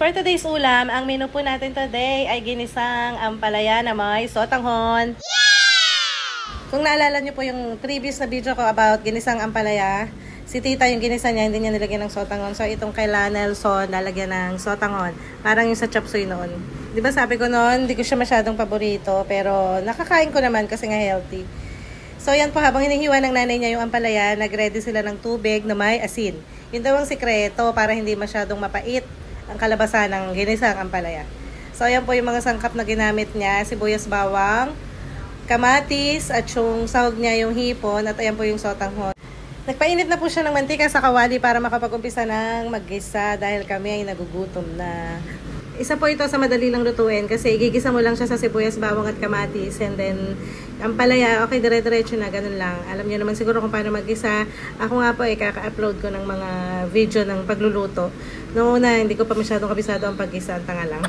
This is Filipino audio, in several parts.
For today's ulam, ang menu po natin today ay ginisang ampalaya na may sotanghon. Kung naalala nyo po yung previous na video ko about ginisang ampalaya, si tita yung ginisa niya, hindi niya nilagyan ng sotanghon. So itong kay Nelson, lalagyan ng sotanghon. Parang yung sa chop suey noon. Di ba sabi ko noon, hindi ko siya masyadong paborito, pero nakakain ko naman kasi nga healthy. So yan po, habang hinihiwa ng nanay niya yung ampalaya, nagready sila ng tubig na may asin. Yun daw ang sikreto para hindi masyadong mapait ang kalabasan ng ginisang ampalaya. So ayan po yung mga sangkap na ginamit niya, sibuyas, bawang, kamatis, at yung sahog niya yung hipon, at ayan po yung sotanghon. Nagpainit na po siya ng mantika sa kawali para makapag-umpisa ng maggisa dahil kami ay nagugutom na. Isa po ito sa madali lang lutuin kasi igigisa mo lang siya sa sibuyas, bawang at kamatis, and then ampalaya, okay, dire-diretso na, ganun lang. Alam niyo naman siguro kung paano maggisa. Ako nga po ay kaka-upload ko ng mga video ng pagluluto. Noong una, hindi ko pa masyadong kabisado ang paggisa, ang tanga lang.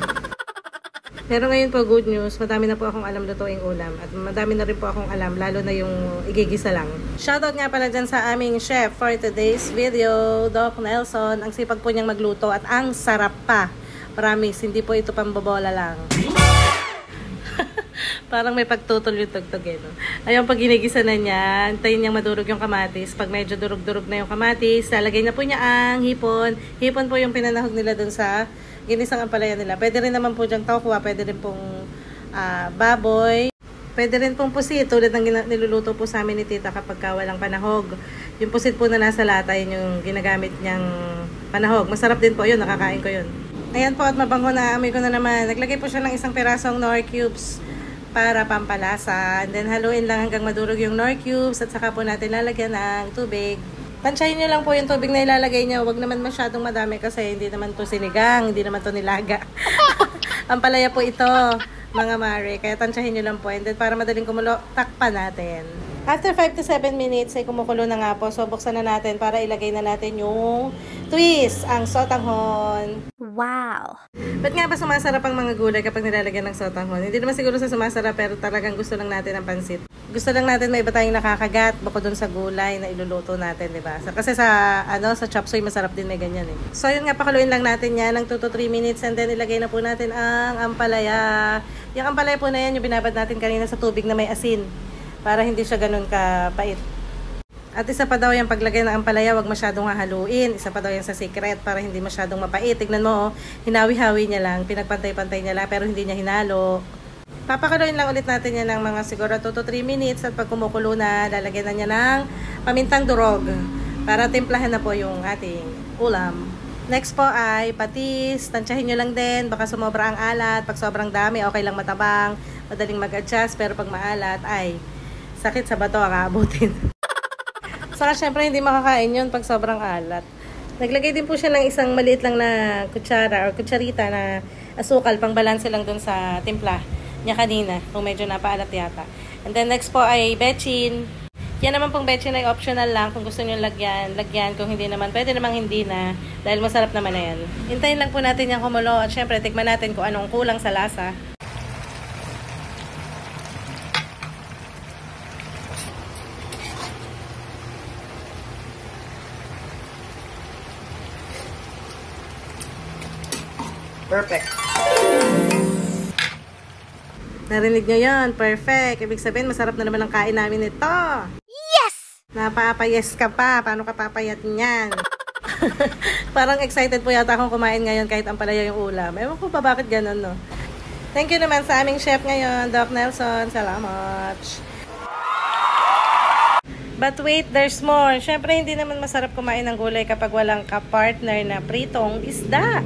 Pero ngayon po, good news, madami na po akong alam lutuing ulam at madami na rin po akong alam, lalo na yung igigisa lang. Shoutout nga pala dyan sa aming chef for today's video, Doc Nelson. Ang sipag po niyang magluto at ang sarap pa. Promise, hindi po ito pambobola lang. Parang may pagtutol yung tugtog eh, no? Ayun, pag ginigisa na niya, antayin niyang madurog yung kamatis. Pag medyo durog-durog na yung kamatis, lalagay na po niya ang hipon. Hipon po yung pinanahog nila dun sa ginisang ampalaya nila. Pwede rin naman po diyang tokwa, pwede rin pong baboy. Pwede rin pong pusit, tulad ng niluluto po sa amin ni tita kapag walang panahog. Yung pusit po na nasa lata, yun yung ginagamit niyang panahog. Masarap din po yun, nakakain ko yun. Ayan po, at mabango na, amoy ko na naman. Naglagay po siya ng isang pirasong Knorr cubes para pampalasa. And then haluin lang hanggang madurog yung Knorr cubes at saka po natin lalagyan ng tubig. Tansyahin nyo lang po yung tubig na ilalagay nyo. Huwag naman masyadong madami kasi hindi naman to sinigang, hindi naman to nilaga. Ampalaya po ito, mga mare. Kaya tansyahin nyo lang po. And then para madaling kumulo, takpan natin. After 5 to 7 minutes ay kumukulo na nga po. So buksan na natin para ilagay na natin yung twist, ang sotanghon. Wow! Ba't nga ba sumasarap ang mga gulay kapag nilalagyan ng sotanghon? Hindi naman siguro sa sumasarap, pero talagang gusto lang natin ng pansit. Gusto lang natin may iba tayong nakakagat bukod dun sa gulay na iluluto natin, di ba? Kasi sa chop suey masarap din may ganyan eh. So yun nga, pakaluin lang natin yan ng 2 to 3 minutes and then ilagay na po natin ang ampalaya. Yung ampalaya po na yan, yung binabad natin kanina sa tubig na may asin para hindi siya ganun kapait. At isa pa daw yung paglagay ng ampalaya, wag masyadong hahaluin. Isa pa daw yan sa secret para hindi masyadong mapait. Tignan mo, hinawi-hawi niya lang, pinagpantay-pantay niya lang, pero hindi niya hinalo. Papakaluin lang ulit natin yan ng mga siguro 2 to 3 minutes at pag kumukulo na, lalagyan na niya ng pamintang durog para timplahan na po yung ating ulam. Next po ay patis. Tansyahin nyo lang din, baka sumobra ang alat. Pag sobrang dami, okay lang matabang, madaling mag-adjust, pero pag maalat ay sakit sa bato ang aabutin. Saka syempre hindi makakain yun pag sobrang alat. Naglagay din po siya ng isang maliit lang na kutsara or kutsarita na asukal, pang balanse lang dun sa timpla niya kanina, kung medyo napaalat yata. And then next po ay bechin. Yan naman pong bechin ay optional lang. Kung gusto nyo lagyan. Kung hindi naman, pwede namang hindi na. Dahil masarap naman na yan. Hintayin lang po natin yung kumulo. At syempre, tikman natin kung anong kulang sa lasa. Perfect. Narinig nyo yan? Perfect. Ibig sabihin, masarap na naman ang kain namin ito. Yes! Napapayes ka pa. Paano ka papayat niyan? Parang excited po yata akong kumain ngayon kahit ampalaya yung ulam. Ewan ko pa bakit ganun, no? Thank you naman sa aming chef ngayon, Doc Nelson. Salamat. But wait, there's more. Syempre, hindi naman masarap kumain ng gulay kapag walang kapartner na pritong isda.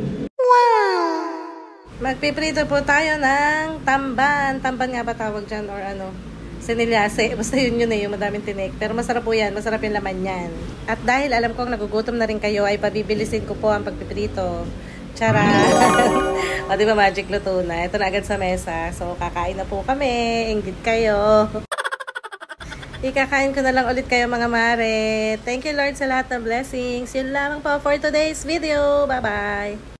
Magpiprito po tayo ng tamban. Tamban nga ba tawag dyan or ano? Sinilyase. Basta yun eh, yung madaming tinik. Pero masarap po yan. Masarap yung laman yan. At dahil alam kong nagugutom na rin kayo, ay pabibilisin ko po ang pagpiprito. Charan! O diba magic luto na. Ito na agad sa mesa. So kakain na po kami. Inggit kayo. Ikakain ko na lang ulit kayo mga mare. Thank you Lord sa lahat ng blessings. Yun lamang po for today's video. Bye-bye!